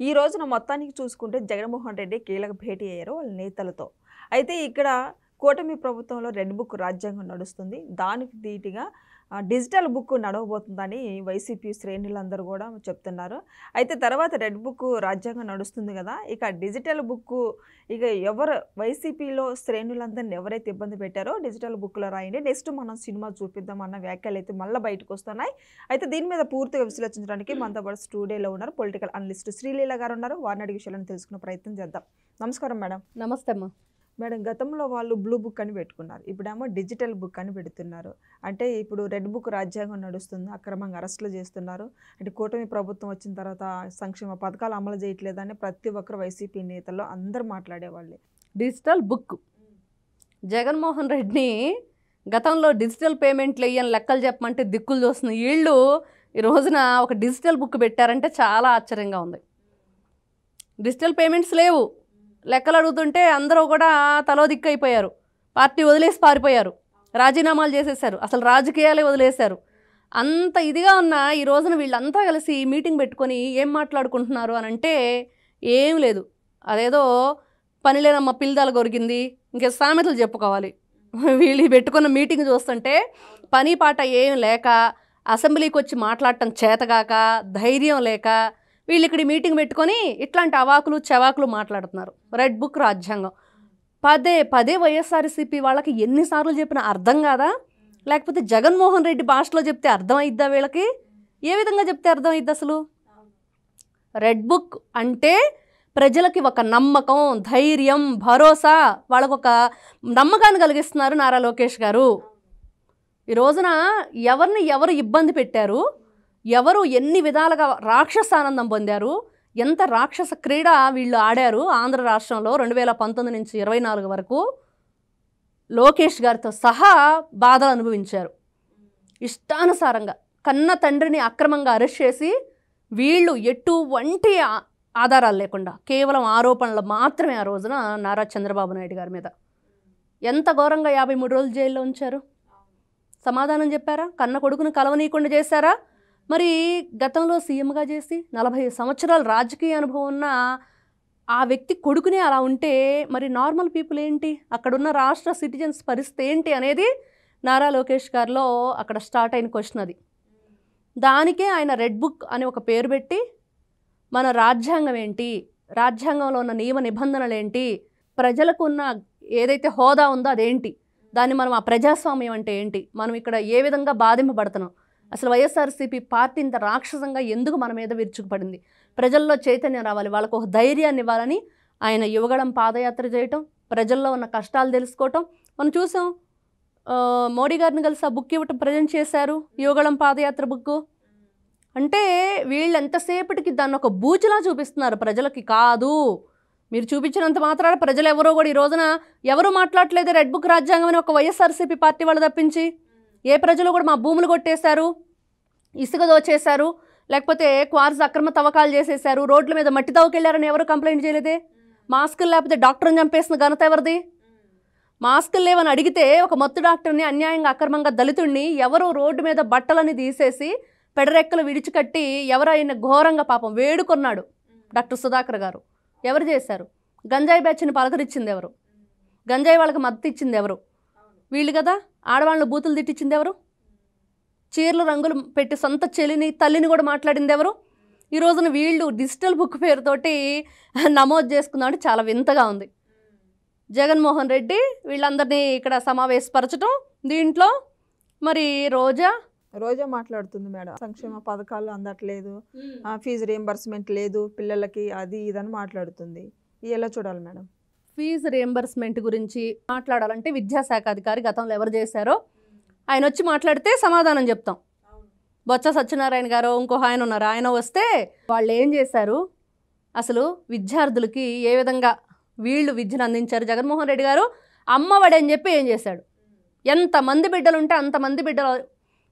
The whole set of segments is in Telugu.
ఈ రోజున మొత్తానికి చూసుకుంటే జగన్మోహన్ రెడ్డి కీలక భేటీ అయ్యారు వాళ్ళ నేతలతో. అయితే ఇక్కడ కూటమి ప్రభుత్వంలో రెడ్ బుక్ రాజ్యాంగం నడుస్తుంది. దానికి ధీటుగా డిజిటల్ బుక్ నడవబోతుందని వైసీపీ శ్రేణులందరూ కూడా చెప్తున్నారు. అయితే తర్వాత రెడ్ బుక్ రాజ్యాంగం నడుస్తుంది కదా! ఇక డిజిటల్ బుక్కు ఇక ఎవరు వైసీపీలో శ్రేణులందరిని ఎవరైతే ఇబ్బంది పెట్టారో డిజిటల్ బుక్‌లో రాయండి. నెక్స్ట్ మనం సినిమా చూపిద్దాం అన్న వ్యాఖ్యలైతే మళ్ళా బయటకొస్తున్నాయి. అయితే దీని మీద పూర్తిగా విశ్లేషించడానికి మనతో పాటు స్టూడియోలో ఉన్నారు పొలిటికల్ అనలిస్ట్ శ్రీలీల గారు ఉన్నారు. వారిని అడిగే విషయాలను తెలుసుకునే ప్రయత్నం చేద్దాం. నమస్కారం మేడం. నమస్తే అమ్మా. మేడం, గతంలో వాళ్ళు బ్లూ బుక్ అని పెట్టుకున్నారు. ఇప్పుడేమో డిజిటల్ బుక్ అని పెడుతున్నారు. అంటే ఇప్పుడు రెడ్ బుక్ రాజ్యాంగం నడుస్తుంది. అక్రమంగా అరెస్టులు చేస్తున్నారు. అంటే కూటమి ప్రభుత్వం వచ్చిన తర్వాత సంక్షేమ పథకాలు అమలు చేయట్లేదని ప్రతి ఒక్కరు వైసీపీ నేతల్లో అందరూ మాట్లాడేవాళ్ళే. డిజిటల్ బుక్ జగన్మోహన్ రెడ్డిని గతంలో డిజిటల్ పేమెంట్లు వేయని లెక్కలు చెప్పమంటే దిక్కులు చూస్తున్న వీళ్ళు ఈ రోజున ఒక డిజిటల్ బుక్ పెట్టారంటే చాలా ఆశ్చర్యంగా ఉంది. డిజిటల్ పేమెంట్స్ లేవు, లెక్కలు అడుగుతుంటే అందరూ కూడా తలో దిక్కు అయిపోయారు. పార్టీ వదిలేసి పారిపోయారు, రాజీనామాలు చేసేసారు, అసలు రాజకీయాలే వదిలేశారు. అంత ఇదిగా ఉన్న ఈ రోజున వీళ్ళంతా కలిసి మీటింగ్ పెట్టుకొని ఏం మాట్లాడుకుంటున్నారు అని అంటే ఏం లేదు. అదేదో పని లేనమ్మ పిల్లదాలు కొరికింది ఇంకే సామెతలు చెప్పుకోవాలి. వీళ్ళు పెట్టుకున్న మీటింగ్ చూస్తుంటే పని పాట ఏం లేక, అసెంబ్లీకి వచ్చి మాట్లాడటం చేతగాక, ధైర్యం లేక వీళ్ళు ఇక్కడ మీటింగ్ పెట్టుకొని ఇట్లాంటి అవాకులు చెవాకులు మాట్లాడుతున్నారు. రెడ్ బుక్ రాజ్యాంగం పదే పదే వైఎస్ఆర్సీపీ వాళ్ళకి ఎన్నిసార్లు చెప్పినా అర్థం కాదా? లేకపోతే జగన్మోహన్ రెడ్డి భాషలో చెప్తే అర్థమైద్దా? వీళ్ళకి ఏ విధంగా చెప్తే అర్థమైద్ది అసలు? రెడ్ బుక్ అంటే ప్రజలకి ఒక నమ్మకం, ధైర్యం, భరోసా, వాళ్ళకు ఒక నమ్మకాన్ని కలిగిస్తున్నారు నారా లోకేష్ గారు. ఈ రోజున ఎవరిని ఎవరు ఇబ్బంది పెట్టారు, ఎవరు ఎన్ని విధాలుగా రాక్షస ఆనందం పొందారు, ఎంత రాక్షస క్రీడ వీళ్ళు ఆడారు ఆంధ్ర రాష్ట్రంలో 2019 నుంచి 24 వరకు లోకేష్ గారితో సహా బాధలు అనుభవించారు. ఇష్టానుసారంగా కన్న తండ్రిని అక్రమంగా అరెస్ట్ చేసి వీళ్ళు ఎటువంటి ఆధారాలు లేకుండా కేవలం ఆరోపణలు మాత్రమే ఆ రోజున నారా చంద్రబాబు నాయుడు గారి మీద ఎంత ఘోరంగా 53 రోజులు జైల్లో ఉంచారు. సమాధానం చెప్పారా? కన్న కొడుకును కలవనీయకుండా చేశారా? మరి గతంలో సీఎంగా చేసి 40 సంవత్సరాల రాజకీయ అనుభవం ఉన్న ఆ వ్యక్తి కొడుకునే అలా ఉంటే మరి నార్మల్ పీపుల్ ఏంటి, అక్కడున్న రాష్ట్ర సిటిజన్స్ పరిస్థితి ఏంటి అనేది నారా లోకేష్ గారిలో అక్కడ స్టార్ట్ అయిన క్వశ్చన్ అది. దానికే ఆయన రెడ్ బుక్ అని ఒక పేరు పెట్టి మన రాజ్యాంగం ఏంటి, రాజ్యాంగంలో ఉన్న నియమ నిబంధనలు ఏంటి, ప్రజలకు ఉన్న ఏదైతే హోదా ఉందో అదేంటి, దాన్ని మనం ఆ ప్రజాస్వామ్యం అంటే ఏంటి, మనం ఇక్కడ ఏ విధంగా బాధింపబడుతున్నాం, అసలు వైఎస్ఆర్సీపీ పార్టీ ఇంత రాక్షసంగా ఎందుకు మన మీద విరుచుకుపడింది, ప్రజల్లో చైతన్యం రావాలి, వాళ్ళకు ఒక ధైర్యాన్ని ఇవ్వాలని ఆయన యువగళం పాదయాత్ర చేయటం, ప్రజల్లో ఉన్న కష్టాలు తెలుసుకోవటం మనం చూసాం. మోడీ గారిని కలిసి ఆ బుక్ ఇవ్వటం ప్రజెంట్ చేశారు, యువగళం పాదయాత్ర బుక్. అంటే వీళ్ళు ఎంతసేపటికి దాన్ని ఒక బూచిలా చూపిస్తున్నారు, ప్రజలకి కాదు. మీరు చూపించినంత మాత్రాన ప్రజలు ఎవరో కూడా ఈ రోజున ఎవరు మాట్లాడలేదు రెడ్ బుక్ రాజ్యాంగం అని ఒక వైఎస్ఆర్సీపీ పార్టీ వాళ్ళు తప్పించి. ఏ ప్రజలు కూడా మా భూములు కొట్టేశారు, ఇసుక దోచేశారు, లేకపోతే క్వార్స్ అక్రమ తవ్వకాలు చేసేశారు, రోడ్ల మీద మట్టి తవ్వకెళ్ళారని ఎవరు కంప్లైంట్ చేయలేదే. మాస్కులు లేకపోతే డాక్టర్ని చంపేసిన ఘనత ఎవరిది? మాస్కులు లేవని అడిగితే ఒక మత్తు డాక్టర్ని అన్యాయంగా అక్రమంగా దళితుడిని ఎవరు రోడ్డు మీద బట్టలని తీసేసి పెడరెక్కలు విడిచికట్టి ఎవరైనా ఘోరంగా పాపం వేడుకొన్నాడు డాక్టర్ సుధాకర్ గారు. ఎవరు చేశారు? గంజాయి బ్యాచ్ని పలకరించింది ఎవరు? గంజాయి వాళ్ళకి మద్దతు ఇచ్చింది ఎవరు? వీళ్ళు కదా. ఆడవాళ్ళని బూతులు తిట్టించింది ఎవరు? చీరలు రంగులు పెట్టి సొంత చెల్లిని తల్లిని కూడా మాట్లాడింది ఎవరు? ఈ రోజున వీళ్ళు డిజిటల్ బుక్ పేరుతోటి నమోదు చేసుకున్నాడు. చాలా వింతగా ఉంది. జగన్మోహన్ రెడ్డి వీళ్ళందరినీ ఇక్కడ సమావేశపరచడం, దీంట్లో మరి రోజా మాట్లాడుతుంది మేడం. సంక్షేమ పథకాలు అందట్లేదు, ఫీజు రియంబర్స్మెంట్ లేదు పిల్లలకి, అది ఇదని మాట్లాడుతుంది. ఎలా చూడాలి మేడం? ఫీజు రియంబర్స్మెంట్ గురించి మాట్లాడాలంటే విద్యాశాఖ అధికారి గతంలో ఎవరు చేశారో ఆయన వచ్చి మాట్లాడితే సమాధానం చెప్తాం. బొత్స సత్యనారాయణ గారు ఇంకో ఆయన ఉన్నారు, ఆయన వస్తే వాళ్ళు ఏం చేశారు, అసలు విద్యార్థులకి ఏ విధంగా వీళ్ళు విద్యను అందించారు. జగన్మోహన్ రెడ్డి గారు అమ్మఒడి అని చెప్పి ఏం చేశాడు, ఎంతమంది బిడ్డలు ఉంటే అంతమంది బిడ్డలు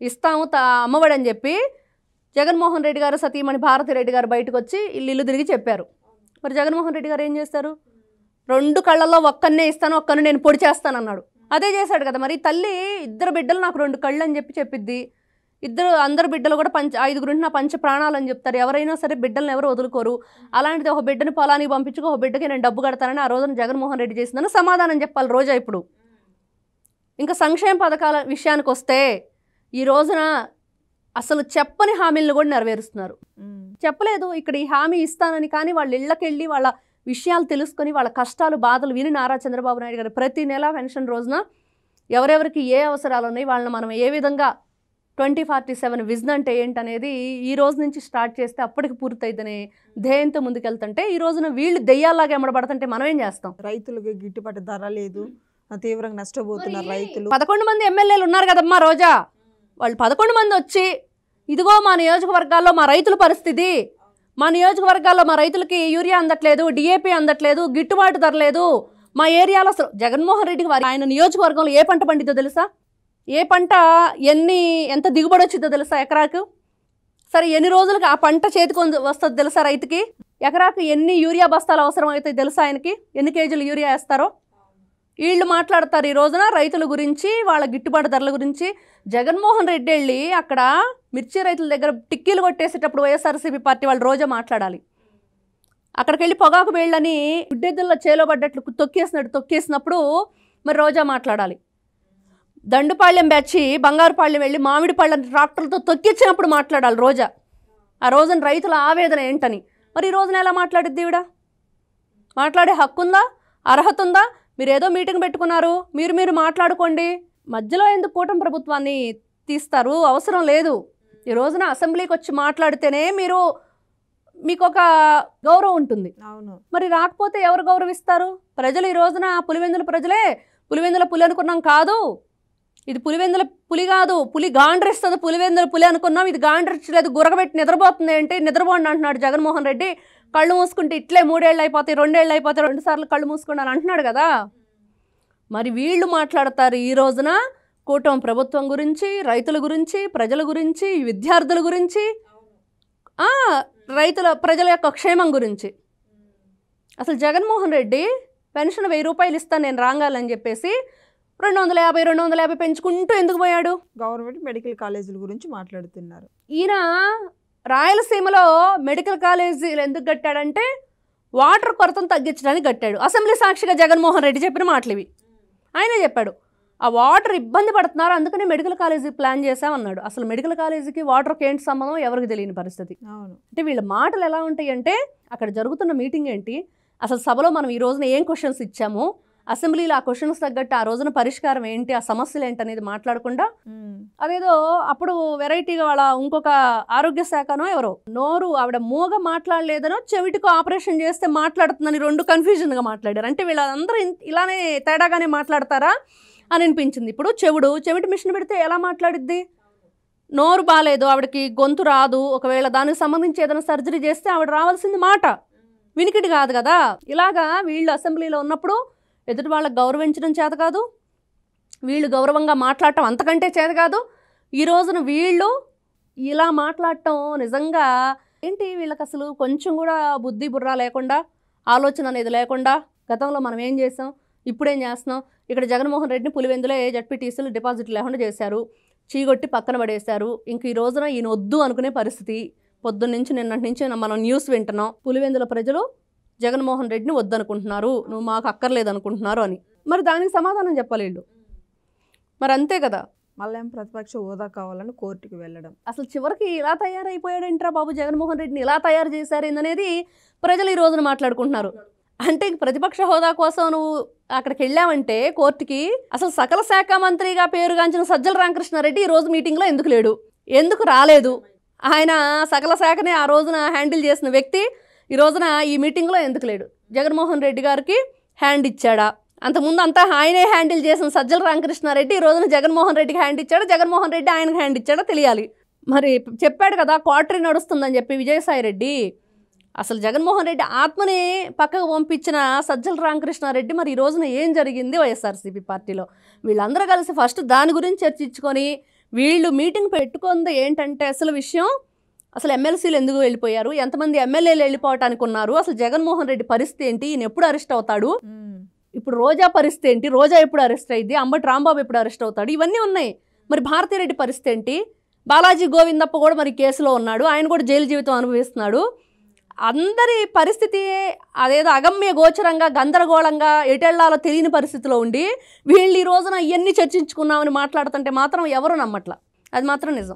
ఇస్తాము అమ్మఒడి అని చెప్పి జగన్మోహన్ రెడ్డి గారు సతీమణి భారతిరెడ్డి గారు బయటకు వచ్చి ఇల్లు తిరిగి చెప్పారు. మరి జగన్మోహన్ రెడ్డి గారు ఏం చేస్తారు? 2 కళ్ళల్లో ఒక్కన్నే ఇస్తాను, ఒక్కను నేను పొడి చేస్తాను అన్నాడు. అదే చేశాడు కదా. మరి తల్లి 2 బిడ్డలు నాకు 2 కళ్ళు అని చెప్పి చెప్పిద్ది. అందరు బిడ్డలు కూడా ఐదుగురు నా పంచ ప్రాణాలు అని చెప్తారు. ఎవరైనా సరే బిడ్డలను ఎవరు వదులుకోరు. అలాంటిది ఒక బిడ్డని పొలానికి పంపించుకో, ఒక బిడ్డకి నేను డబ్బు కడతానని ఆ రోజున జగన్మోహన్ రెడ్డి చేసిందని సమాధానం చెప్పాలి రోజా. ఇప్పుడు ఇంకా సంక్షేమ పథకాల విషయానికి వస్తే ఈ రోజున అసలు చెప్పని హామీలను కూడా నెరవేరుస్తున్నారు. చెప్పలేదు ఇక్కడ ఈ హామీ ఇస్తానని, కానీ వాళ్ళ ఇళ్ళకెళ్ళి వాళ్ళ విషయాలు తెలుసుకొని వాళ్ళ కష్టాలు బాధలు విని నారా చంద్రబాబు నాయుడు గారు ప్రతి నెల పెన్షన్ రోజున ఎవరెవరికి ఏ అవసరాలు ఉన్నాయి వాళ్ళని మనం ఏ విధంగా 2047 విజన్ అంటే ఏంటనేది ఈ రోజు నుంచి స్టార్ట్ చేస్తే అప్పటికి పూర్తయితేనే ధ్యేయంతో ముందుకెళ్తుంటే ఈ రోజున వీళ్ళు దెయ్యాల్లాగా ఎమ్మడబడుతుంటే మనం ఏం చేస్తాం? రైతులకు గిట్టుబాటు ధర లేదు, తీవ్రంగా నష్టపోతున్నారు రైతులు. 11 మంది ఎమ్మెల్యేలు ఉన్నారు కదమ్మా రోజా, వాళ్ళు 11 మంది వచ్చి ఇదిగో మా నియోజకవర్గాల్లో మా రైతుల పరిస్థితి, మా నియోజకవర్గాల్లో మా రైతులకి యూరియా అందట్లేదు, డిఏపి అందట్లేదు, గిట్టుబాటు ధర లేదు, మా ఏరియాలో అసలు జగన్మోహన్ రెడ్డికి ఆయన నియోజకవర్గంలో ఏ పంట పండిద్దో తెలుసా? ఏ పంట ఎంత దిగుబడి వచ్చిందో తెలుసా ఎకరాకు? సరే ఎన్ని రోజులకి ఆ పంట చేతికి వస్తుందో తెలుసా రైతుకి? ఎకరాకు ఎన్ని యూరియా బస్తాలు అవసరం అవుతాయి తెలుసా ఆయనకి? ఎన్ని కేజీలు యూరియా వేస్తారో? వీళ్ళు మాట్లాడతారు ఈ రోజున రైతుల గురించి, వాళ్ళ గిట్టుబాటు ధరల గురించి. జగన్మోహన్ రెడ్డి వెళ్ళి అక్కడ మిర్చి రైతుల దగ్గర టిక్కీలు కొట్టేసేటప్పుడు వైఎస్ఆర్సీపీ పార్టీ వాళ్ళు రోజా మాట్లాడాలి. అక్కడికి వెళ్ళి పొగాకు వేళ్ళని గుడ్డెద్దుల్లో చేలో పడ్డట్లు తొక్కేసినప్పుడు మరి రోజా మాట్లాడాలి. దండుపాళ్యం బ్యాచి బంగారుపాళ్యం వెళ్ళి మామిడి పళ్ళని ట్రాక్టర్లతో తొక్కించినప్పుడు మాట్లాడాలి రోజా. ఆ రోజున రైతుల ఆవేదన ఏంటని. మరి ఈ రోజున ఎలా మాట్లాడిద్ది ఈవిడ? మాట్లాడే హక్కు ఉందా? అర్హత ఉందా? మీరు ఏదో మీటింగ్ పెట్టుకున్నారు, మీరు మాట్లాడుకోండి, మధ్యలో ఎందుకు కూటమి ప్రభుత్వాన్ని తీస్తారు? అవసరం లేదు. ఈ రోజున అసెంబ్లీకి వచ్చి మాట్లాడితేనే మీకు ఒక గౌరవం ఉంటుంది. అవును. మరి రాకపోతే ఎవరు గౌరవిస్తారు? ప్రజలు ఈ రోజున పులివెందుల ప్రజలే పులివెందుల పులి అనుకున్నాం కాదు, ఇది పులివెందుల పులి కాదు, పులి గాండ్రిస్తుంది, పులివెందుల పులి అనుకున్నాం, ఇది గాండ్రించలేదు, గురగబెట్టి నిద్రపోతుంది ఏంటి? నిద్రపోండి అంటున్నాడు జగన్మోహన్ రెడ్డి. కళ్ళు మూసుకుంటే ఇట్లే 3 ఏళ్ళు అయిపోతాయి, 2 ఏళ్ళు అయిపోతాయి, 2 సార్లు కళ్ళు మూసుకున్నాను అంటున్నాడు కదా. మరి వీళ్ళు మాట్లాడతారు ఈ రోజున కూటమి ప్రభుత్వం గురించి, రైతుల గురించి, ప్రజల గురించి, విద్యార్థుల గురించి, ప్రజల యొక్క క్షేమం గురించి. అసలు జగన్మోహన్ రెడ్డి పెన్షన్ 1000 రూపాయలు ఇస్తాను నేను రాగాలని చెప్పేసి 250 పెంచుకుంటూ ఎందుకు పోయాడు? గవర్నమెంట్ మెడికల్ కాలేజీల గురించి మాట్లాడుతున్నారు. ఈయన రాయలసీమలో మెడికల్ కాలేజీలు ఎందుకు కట్టాడంటే వాటర్ కొరతను తగ్గించడానికి కట్టాడు. అసెంబ్లీ సాక్షిగా జగన్మోహన్ రెడ్డి చెప్పిన మాటలు ఇవి. ఆయనే చెప్పాడు ఆ వాటర్ ఇబ్బంది పడుతున్నారు అందుకనే మెడికల్ కాలేజీ ప్లాన్ చేసామన్నాడు. అసలు మెడికల్ కాలేజీకి వాటర్కి ఏంటి సంబంధం ఎవరికి తెలియని పరిస్థితి. అంటే వీళ్ళ మాటలు ఎలా ఉంటాయి అంటే అక్కడ జరుగుతున్న మీటింగ్ ఏంటి, అసలు సభలో మనం ఈ రోజున ఏం క్వశ్చన్స్ ఇచ్చాము, అసెంబ్లీలో ఆ క్వశ్చన్స్ తగ్గట్టు ఆ రోజున పరిష్కారం ఏంటి, ఆ సమస్యలు ఏంటి అనేది మాట్లాడకుండా అదేదో అప్పుడు వెరైటీగా వాళ్ళ ఇంకొక ఆరోగ్య శాఖనో ఎవరో నోరు ఆవిడ మూగ మాట్లాడలేదనో చెవిటికి ఆపరేషన్ చేస్తే మాట్లాడుతుందని 2 కన్ఫ్యూజన్గా మాట్లాడారు. అంటే వీళ్ళందరూ ఇలానే తేడాగానే మాట్లాడతారా అని అనిపించింది. ఇప్పుడు చెవిటి మిషన్ పెడితే ఎలా మాట్లాడిద్ది? నోరు బాగాలేదు, ఆవిడకి గొంతు రాదు, ఒకవేళ దానికి సంబంధించి ఏదైనా సర్జరీ చేస్తే ఆవిడ రావాల్సింది మాట, వినికిడి కాదు కదా. ఇలాగా వీళ్ళు అసెంబ్లీలో ఉన్నప్పుడు ఎదుటి వాళ్ళకి గౌరవించడం చేత కాదు, వీళ్ళు గౌరవంగా మాట్లాడటం అంతకంటే చేత కాదు. ఈ రోజున వీళ్ళు ఇలా మాట్లాడటం నిజంగా ఏంటి, వీళ్ళకి అసలు కొంచెం కూడా బుద్ధి బుర్ర లేకుండా, ఆలోచన అనేది లేకుండా, గతంలో మనం ఏం చేసాం ఇప్పుడేం చేస్తున్నాం, ఇక్కడ జగన్మోహన్ రెడ్డిని పులివెందులో జడ్పీటీసీలు డిపాజిట్ లేకుండా చేశారు, చీగొట్టి పక్కన పడేశారు. ఇంక ఈ రోజున ఈయన వద్దు అనుకునే పరిస్థితి. పొద్దున్న నుంచి నిన్నటి నుంచి మనం న్యూస్ వింటున్నాం, పులివెందుల ప్రజలు జగన్మోహన్ రెడ్డిని వద్దనుకుంటున్నారు, నువ్వు మాకు అక్కర్లేదు అనుకుంటున్నారు అని. మరి దానికి సమాధానం చెప్పాలి వీళ్ళు. మరి అంతే కదా. మళ్ళీ ప్రతిపక్ష హోదా కావాలని కోర్టుకు వెళ్ళడం. అసలు చివరికి ఇలా తయారైపోయాడేంట్రా బాబు, జగన్మోహన్ రెడ్డిని ఇలా తయారు చేశారు ఏందనేది ప్రజలు ఈ రోజున మాట్లాడుకుంటున్నారు. అంటే ప్రతిపక్ష హోదా కోసం నువ్వు అక్కడికి వెళ్ళావంటే కోర్టుకి, అసలు సకల శాఖ మంత్రిగా పేరుగాంచిన సజ్జల రామకృష్ణారెడ్డి ఈ రోజు మీటింగ్లో ఎందుకు లేడు, ఎందుకు రాలేదు? ఆయన సకల శాఖని ఆ రోజున హ్యాండిల్ చేసిన వ్యక్తి ఈ రోజున ఈ మీటింగ్లో ఎందుకు లేడు? జగన్మోహన్ రెడ్డి గారికి హ్యాండ్ ఇచ్చాడా? అంతకుముందు అంతా ఆయనే హ్యాండిల్ చేసిన సజ్జల రామకృష్ణారెడ్డి ఈ రోజున జగన్మోహన్ రెడ్డికి హ్యాండ్ ఇచ్చాడు, జగన్మోహన్ రెడ్డి ఆయనకు హ్యాండ్ ఇచ్చాడో తెలియాలి. మరి చెప్పాడు కదా క్వార్టరీ నడుస్తుందని చెప్పి విజయసాయి రెడ్డి. అసలు జగన్మోహన్ రెడ్డి ఆత్మని పక్కకు పంపించిన సజ్జల రామకృష్ణారెడ్డి మరి ఈ రోజున ఏం జరిగింది వైఎస్ఆర్సీపీ పార్టీలో? వీళ్ళందరూ కలిసి ఫస్ట్ దాని గురించి చర్చించుకొని వీళ్ళు మీటింగ్ పెట్టుకుంది ఏంటంటే అసలు విషయం, అసలు ఎమ్మెల్సీలు ఎందుకు వెళ్ళిపోయారు, ఎంతమంది ఎమ్మెల్యేలు వెళ్ళిపోవటానికి ఉన్నారు, అసలు జగన్మోహన్ రెడ్డి పరిస్థితి ఏంటి, ఈయన ఎప్పుడు అరెస్ట్ అవుతాడు, ఇప్పుడు రోజా పరిస్థితి ఏంటి, రోజా ఎప్పుడు అరెస్ట్ అయింది, అంబటి రాంబాబు ఎప్పుడు అరెస్ట్ అవుతాడు, ఇవన్నీ ఉన్నాయి. మరి భారతీరెడ్డి పరిస్థితి ఏంటి, బాలాజీ గోవిందప్ప కూడా మరి కేసులో ఉన్నాడు, ఆయన కూడా జైలు జీవితం అనుభవిస్తున్నాడు. అందరి పరిస్థితి అదేదో అగమ్య గోచరంగా గందరగోళంగా ఎటెళ్లాలో తెలియని పరిస్థితిలో ఉండి వీళ్ళు ఈ రోజున ఇవన్నీ చర్చించుకున్నామని మాట్లాడుతుంటే మాత్రం ఎవరు నమ్మట్లా. అది మాత్రం నిజం.